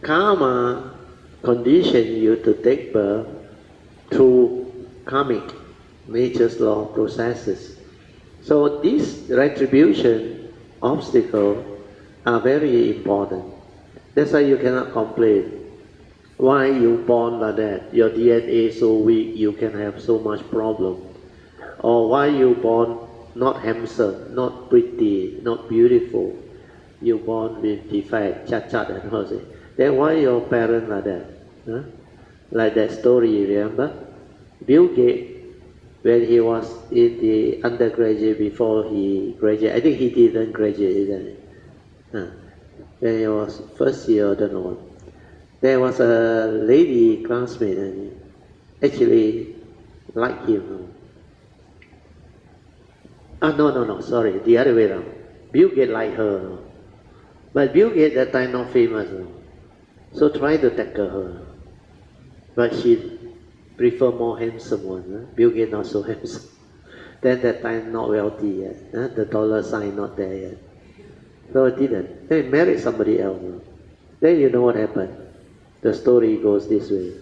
Karma condition you to take birth through karmic nature's law processes. So these retribution obstacles are very important. That's why you cannot complain. Why you born like that? Your DNA so weak, you can have so much problem. Or why you born not handsome, not pretty, not beautiful? You born with defect, chat and all that. Then why your parents like that? Huh? Like that story, remember? Bill Gates, when he was in the undergraduate before he graduated, I think he didn't graduate, isn't it? When he was first year, I don't know. There was a lady classmate and actually liked him. No, sorry, the other way around. Bill Gates liked her. But Bill Gates that time not famous. So try to tackle her. But she prefer more handsome one. Bill Gates not so handsome. Then that time not wealthy yet. The dollar sign not there yet. So it didn't. Then married somebody else. Then you know what happened. The story goes this way.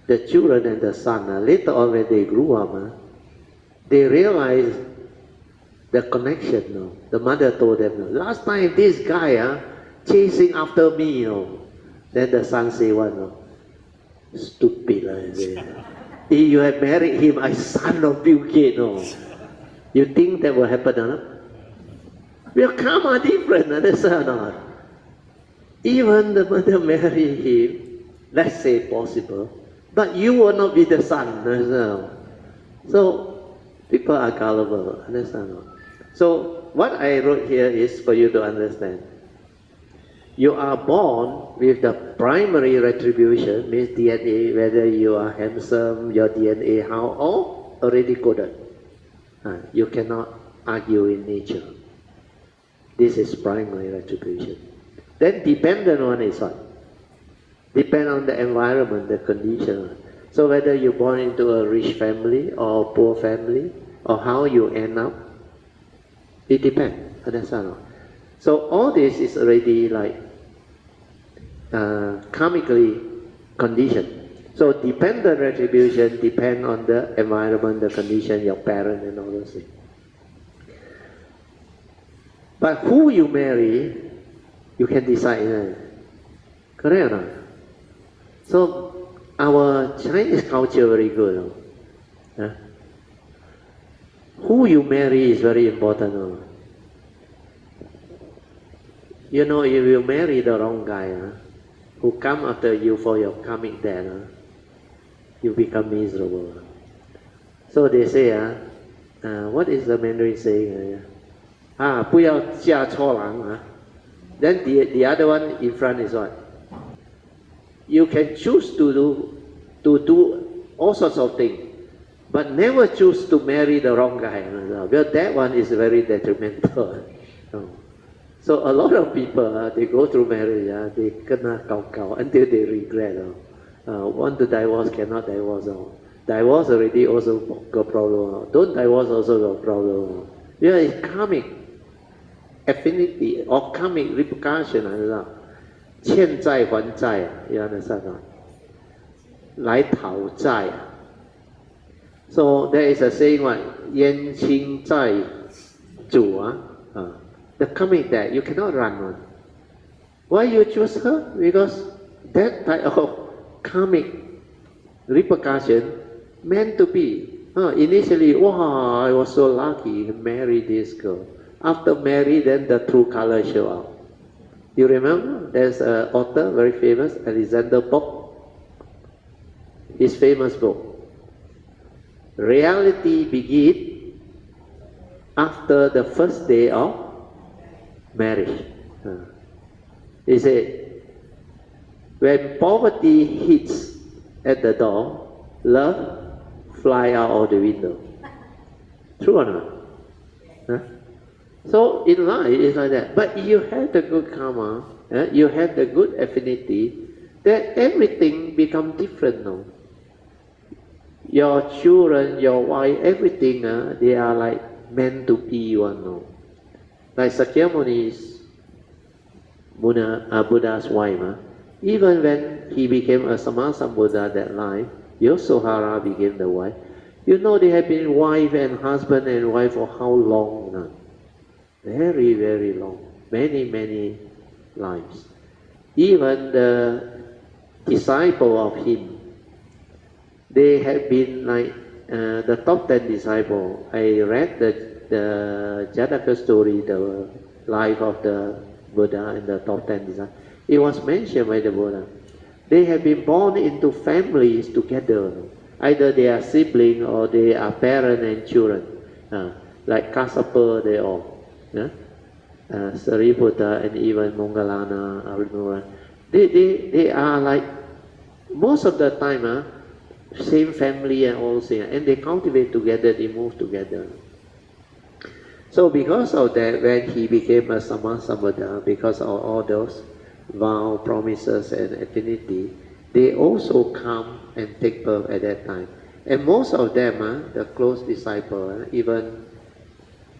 The children and the son, later on when they grew up, they realized the connection. The mother told them, last time this guy chasing after me. Then the son say what? Stupid. If you have married him, I son of Bill Gates. You think that will happen? Your karma different. That's not. Even the mother marry him, let's say possible, but you will not be the son. So people are gullible. Understand? So what I wrote here is for you to understand. You are born with the primary retribution, means DNA, whether you are handsome, your DNA, how, all already coded. You cannot argue in nature. This is primary retribution. Then dependent one is what? Depend on the environment, the condition. So whether you're born into a rich family or a poor family, or how you end up, it depends. Understand? So all this is already like karmically conditioned. So dependent retribution depend on the environment, the condition, your parent and all those things. But who you marry, you can decide. Correct or not? So our Chinese culture very good. Who you marry is very important. You know, if you marry the wrong guy, who come after you for your karmic debt, you become miserable. So they say, what is the Mandarin saying? 不要嫁错郎. Then the other one in front is what? You can choose to do all sorts of things, but never choose to marry the wrong guy. Well, that one is very detrimental. So a lot of people, they go through marriage, they kena kau until they regret. Want to divorce, cannot divorce. Divorce already also got problem. Don't divorce also got problem. Yeah, it's karmic affinity or karmic repercussion. 欠债还债, you understand? 来讨债. So there is a saying what? 冤亲债主. The karmic debt, you cannot run on. Why you choose her? Because that type of karmic repercussion meant to be. Initially, wow, I was so lucky to marry this girl. After married, then the true color show up. You remember? There's an author, very famous, Alexander Pope. His famous book. Reality begins after the first day of marriage. He said, when poverty hits at the door, love fly out of the window. True or not? So in life, it's like that. But you have the good karma, you have the good affinity, then everything becomes different now. Your children, your wife, everything, they are like meant to be one now. Like Sakyamuni is Buddha's wife. Even when he became a Sammasambuddha that life, Yosohara became the wife. You know they have been wife and husband and wife for how long now? Very, very long. Many, many lives. Even the disciple of him, they have been like the top 10 disciple. I read the Jataka story, the life of the Buddha and the top 10 disciples. It was mentioned by the Buddha. They have been born into families together. Either they are siblings or they are parents and children. Like Kassapa, they all. Sariputta and even Mongalana, Arinura. They are like, most of the time, same family and all things, and they cultivate together, they move together. So because of that, when he became a Sammasambuddha, because of all those vow, promises and affinity, they also come and take birth at that time. And most of them, the close disciples, even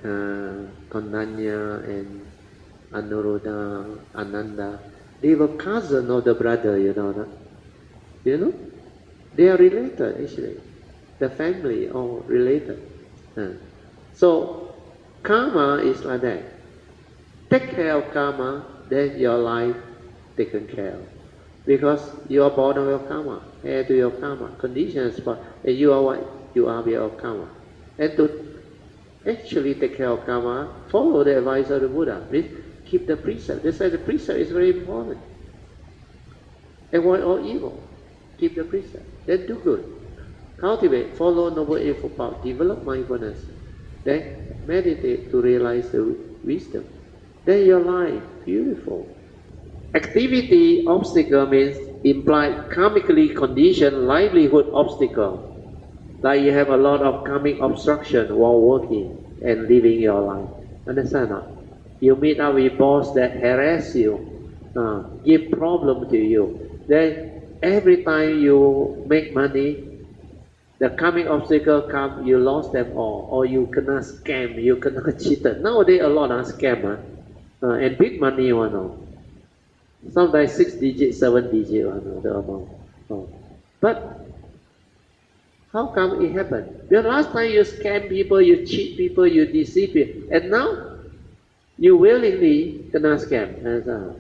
Kondanya and Anuruddha, Ananda, they were cousins of the brother, you know that? You know? They are related actually. The family all related. So karma is like that. Take care of karma, then your life taken care of. Because you are born of your karma, heir to your karma, conditions, and you are what? You are your karma. And to actually take care of karma, follow the advice of the Buddha. Means keep the precept. They say the precept is very important. Avoid all evil. Keep the precept. Then do good. Cultivate, follow noble eightfold path, develop mindfulness. Then meditate to realize the wisdom. Then your life, beautiful. Activity obstacle means implied karmically conditioned livelihood obstacle. Like you have a lot of karmic obstruction while working and living your life. Understand not? You meet up with boss that harass you, give problem to you. Then every time you make money, the karmic obstacle come, you lost them all, or you kena scam, you kena cheated. Nowadays a lot of scam, and big money one. Sometimes 6 digit, 7 digit one, the amount. But how come it happened? The last time you scam people, you cheat people, you deceive people, and now you willingly kena scam.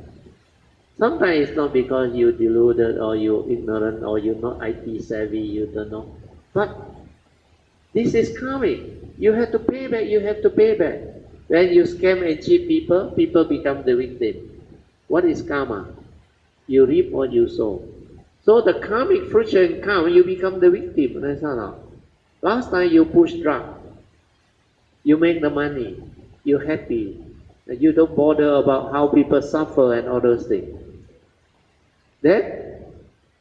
Sometimes it's not because you deluded or you ignorant or you're not IT savvy, you don't know. But this is karmic. You have to pay back, you have to pay back. When you scam and cheat people, people become the victim. What is karma? You reap what you sow. So the karmic fruition comes, you become the victim. Last time you push drug, you make the money, you're happy, and you don't bother about how people suffer and all those things. Then,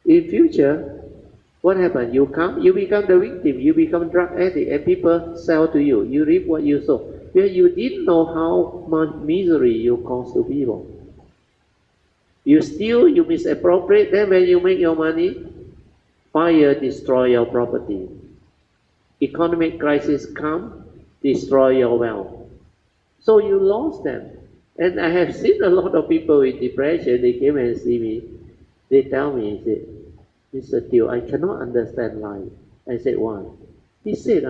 in future, what happens? You become the victim, you become drug addict, and people sell to you. You reap what you sow. Because you didn't know how much misery you cause to people. You steal, you misappropriate, then when you make your money, fire destroy your property. Economic crisis come, destroy your wealth. So you lost them. And I have seen a lot of people with depression, they came and see me. They tell me, they say, Mr. Teo, I cannot understand life. I said, why? He said,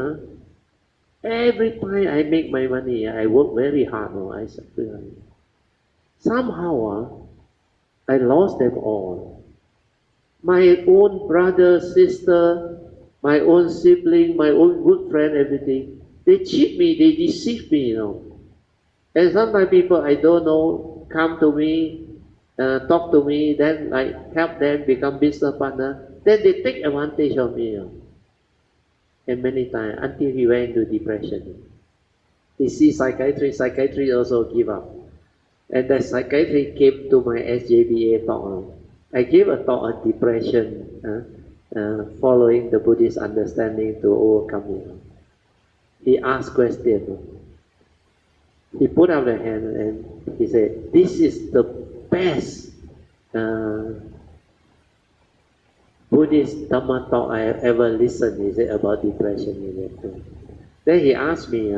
every time I make my money, I work very hard. I sacrifice. Somehow, I lost them all. My own brother, sister, my own sibling, my own good friend, everything. They cheat me, they deceive me, And sometimes people I don't know come to me, talk to me, then I help them become business partner. Then they take advantage of me. And many times, until he went into depression. He sees psychiatry also give up. And the psychiatrist came to my SJBA talk. I gave a talk on depression, following the Buddhist understanding to overcome it. He asked questions. He put up the hand and he said, this is the best Buddhist Dhamma talk I have ever listened, he said, about depression. Then he asked me,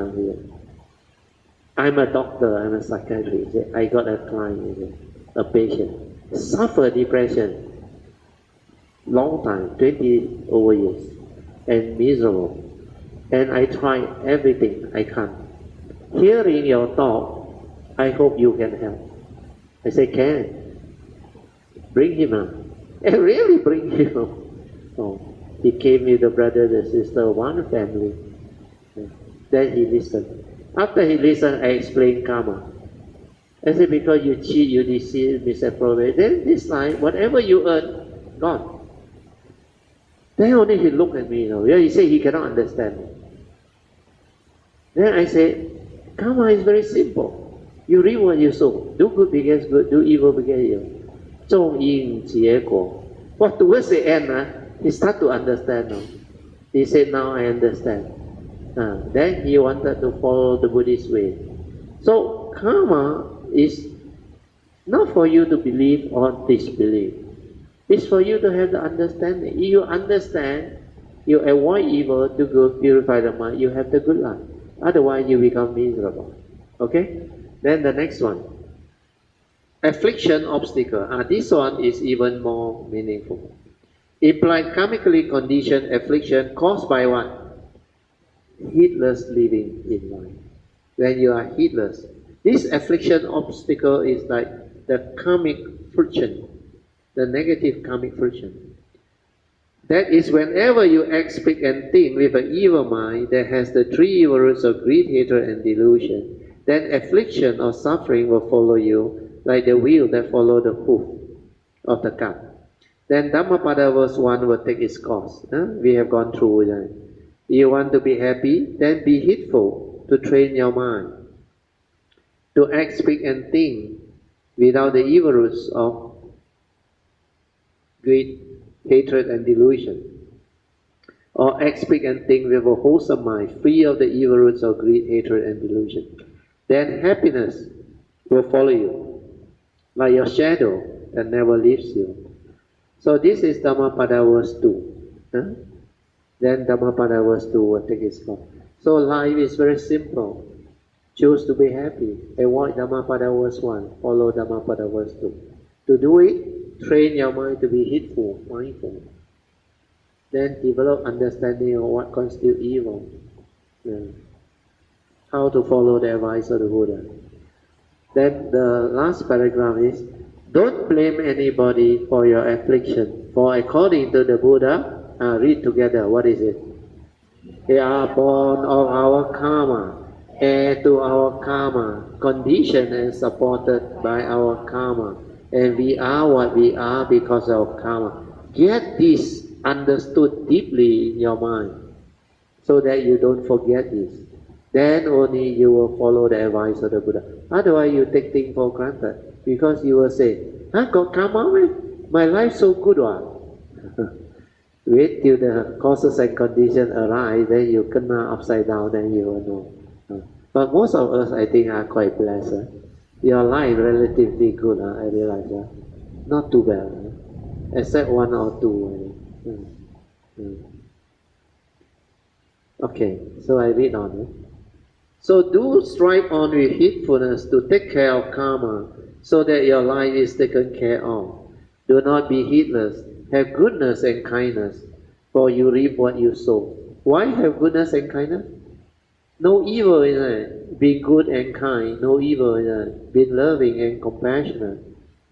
I'm a doctor, I'm a psychiatrist. I got a client, a patient. suffer depression, long time, 20 over years, and miserable. And I try everything I can. Hearing your talk, I hope you can help. I say, can. Bring him up. And really bring him up. Oh, he came with the brother, the sister, one family. Then he listened. After he listened, I explained karma. I said, because you cheat, you deceive, misappropriate, then this life, whatever you earn, gone. Then only he looked at me, he said he cannot understand. Then I said, karma is very simple. You reap what you sow. Do good begets good, do evil begets evil. 种因结果. But towards the end, he started to understand now. He said, now I understand. Then he wanted to follow the Buddhist way. So karma is not for you to believe or disbelieve. It's for you to have the understanding. If you understand, you avoid evil, do good, purify the mind, you have the good life. Otherwise, you become miserable. Okay? Then the next one. Affliction, obstacle. This one is even more meaningful. Implied karmically conditioned affliction caused by what? Heedless living in life. When you are heedless, this affliction obstacle is like the karmic friction, the negative karmic friction. That is, whenever you act, speak, and think with an evil mind that has the three evil roots of greed, hatred, and delusion, then affliction or suffering will follow you like the wheel that follows the hoof of the cart. Then Dhammapada verse 1 will take its course. We have gone through that. You want to be happy, then be heedful to train your mind to act, speak, and think without the evil roots of greed, hatred, and delusion. Or act, speak, and think with a wholesome mind, free of the evil roots of greed, hatred, and delusion. Then happiness will follow you, like your shadow that never leaves you. So this is Dhammapada verse 2. Then Dhammapada verse 2 will take its course. So life is very simple. Choose to be happy. Avoid Dhammapada verse 1. Follow Dhammapada verse 2. To do it, train your mind to be heedful, mindful. Then develop understanding of what constitutes evil. How to follow the advice of the Buddha. Then the last paragraph is, don't blame anybody for your affliction. For according to the Buddha, read together, what is it? They are born of our karma, heir to our karma, conditioned and supported by our karma. And we are what we are because of karma. Get this understood deeply in your mind so that you don't forget this. Then only you will follow the advice of the Buddha. Otherwise, you take things for granted because you will say, got karma, man? My life so good one. Wait till the causes and conditions arise, then you kena upside down, then you will know. But most of us, I think, are quite blessed. Your life relatively good, I realize. Not too bad, except one or two. Okay, so I read on. So do strive on with heedfulness to take care of karma, so that your life is taken care of. Do not be heedless. Have goodness and kindness, for you reap what you sow. Why have goodness and kindness? No evil in it. Be good and kind. No evil in it. Be loving and compassionate.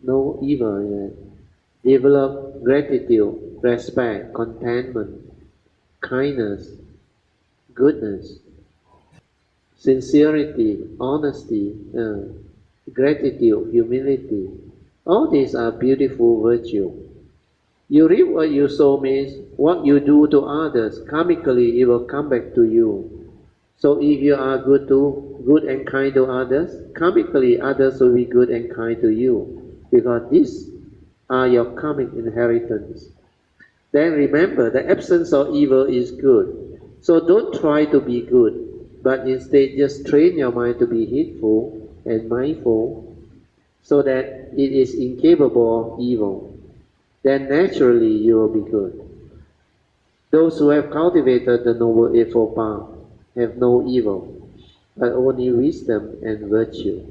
No evil in it. Develop gratitude, respect, contentment, kindness, goodness, sincerity, honesty, gratitude, humility. All these are beautiful virtues. You reap what you sow means what you do to others, karmically it will come back to you. So if you are good and kind to others, karmically others will be good and kind to you, because these are your karmic inheritance. Then remember, the absence of evil is good. So don't try to be good, but instead just train your mind to be heedful and mindful, so that it is incapable of evil. Then naturally you will be good. Those who have cultivated the Noble Eightfold Path have no evil, but only wisdom and virtue.